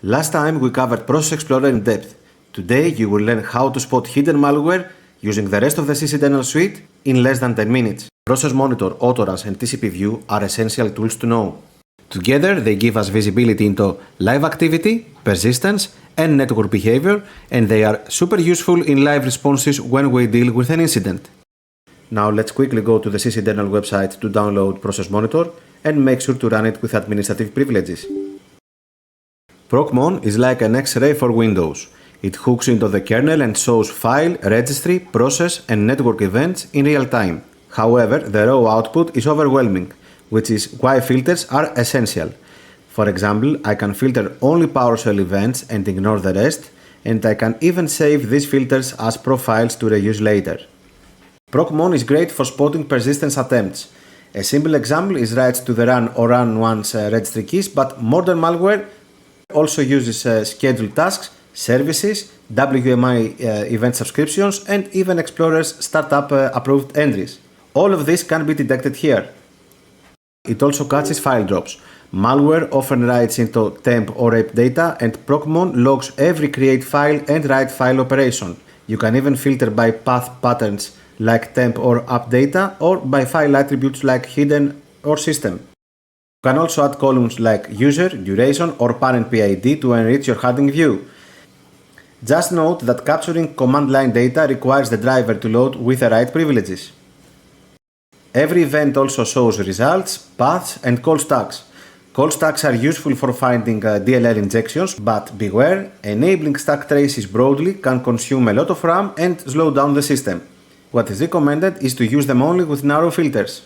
Last time we covered Process Explorer in depth. Today you will learn how to spot hidden malware using the rest of the Sysinternals suite in less than 10 minutes. Process Monitor, Autoruns and TCPView are essential tools to know. Together they give us visibility into live activity, persistence and network behavior, and they are super useful in live responses when we deal with an incident. Now let's quickly go to the Sysinternals website to download Process Monitor and make sure to run it with administrative privileges. ProcMon is like an X-ray for Windows. It hooks into the kernel and shows file, registry, process and network events in real time. However, the raw output is overwhelming, which is why filters are essential. For example, I can filter only PowerShell events and ignore the rest, and I can even save these filters as profiles to reuse later. ProcMon is great for spotting persistence attempts. A simple example is writes to the run or run once registry keys, but modern malware also uses scheduled tasks, services, WMI event subscriptions, and even Explorer's startup approved entries. All of this can be detected here. It also catches file drops. Malware often writes into temp or app data, and ProcMon logs every create file and write file operation. You can even filter by path patterns like temp or app data, or by file attributes like hidden or system. You can also add columns like user, duration or parent PID to enrich your hunting view. Just note that capturing command line data requires the driver to load with the right privileges. Every event also shows results, paths and call stacks. Call stacks are useful for finding DLL injections, but beware, enabling stack traces broadly can consume a lot of RAM and slow down the system. What is recommended is to use them only with narrow filters.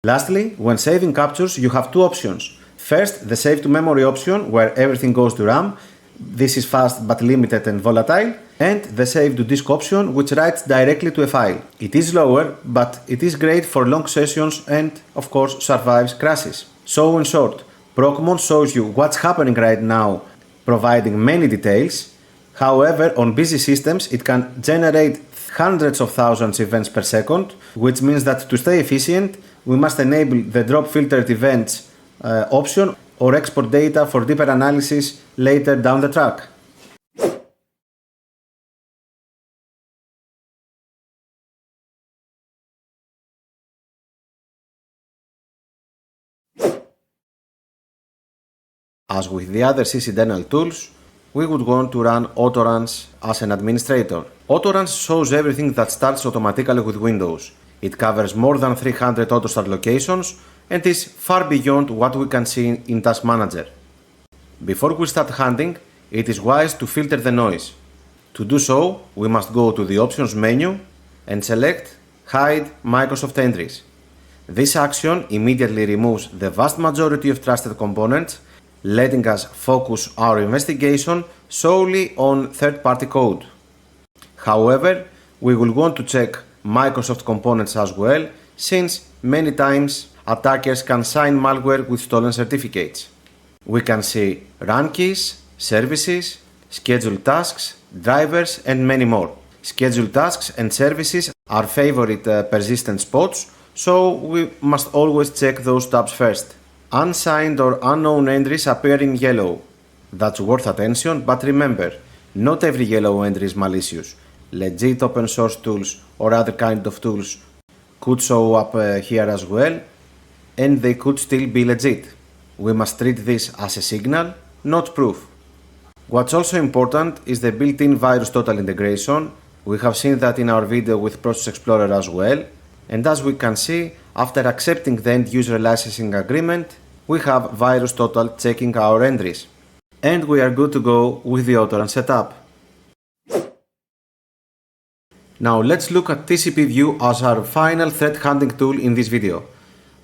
Lastly, when saving captures, you have two options. First, the save to memory option, where everything goes to RAM. This is fast but limited and volatile. And the save to disk option, which writes directly to a file. It is slower, but it is great for long sessions and, of course, survives crashes. So in short, ProcMon shows you what's happening right now, providing many details. However, on busy systems, it can generate hundreds of thousands of events per second, which means that to stay efficient, we must enable the drop filtered events option or export data for deeper analysis later down the track. As with the other Sysinternals tools, we would want to run Autoruns as an administrator. Autoruns shows everything that starts automatically with Windows. It covers more than 300 AutoStart locations and is far beyond what we can see in Task Manager. Before we start hunting, it is wise to filter the noise. To do so, we must go to the Options menu and select Hide Microsoft Entries. This action immediately removes the vast majority of trusted components, letting us focus our investigation solely on third-party code. However, we will want to check Microsoft components as well, since many times attackers can sign malware with stolen certificates. We can see run keys, services, scheduled tasks, drivers and many more. Scheduled tasks and services are favorite persistent spots, so we must always check those tabs first. Unsigned or unknown entries appear in yellow. That's worth attention, but remember, not every yellow entry is malicious. Legit open source tools or other kind of tools could show up here as well, and they could still be legit. We must treat this as a signal, not proof. What's also important is the built-in VirusTotal integration. We have seen that in our video with Process Explorer as well, and as we can see, after accepting the end-user licensing agreement, we have VirusTotal checking our entries. And we are good to go with the Autoruns setup. Now let's look at TCPView as our final threat hunting tool in this video.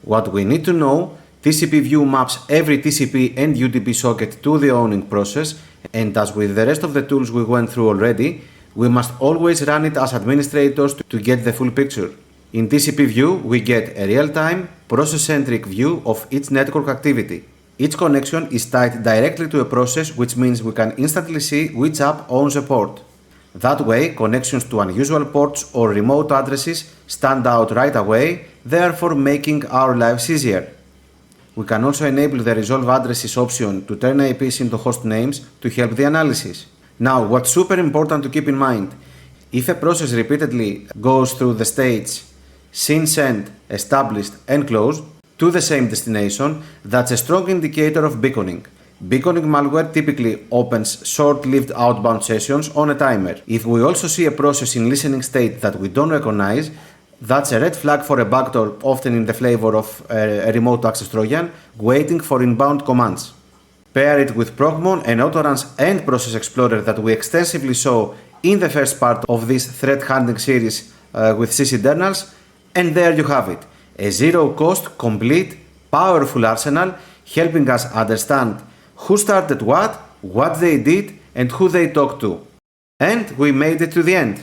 What we need to know, TCPView maps every TCP and UDP socket to the owning process, and as with the rest of the tools we went through already, we must always run it as administrators to get the full picture. In TCPView, we get a real-time, process-centric view of each network activity. Each connection is tied directly to a process, which means we can instantly see which app owns a port. That way, connections to unusual ports or remote addresses stand out right away, therefore making our lives easier. We can also enable the resolve addresses option to turn IPs into host names to help the analysis. Now, what's super important to keep in mind, if a process repeatedly goes through the states seen, sent, established, and closed to the same destination, that's a strong indicator of beaconing. Beaconing malware typically opens short-lived outbound sessions on a timer. If we also see a process in listening state that we don't recognize, that's a red flag for a backdoor, often in the flavor of a remote access Trojan, waiting for inbound commands. Pair it with ProcMon and Autoruns and Process Explorer that we extensively saw in the first part of this threat hunting series with Sysinternals, and there you have it. A zero-cost, complete, powerful arsenal helping us understand who started what they did, and who they talked to. And we made it to the end.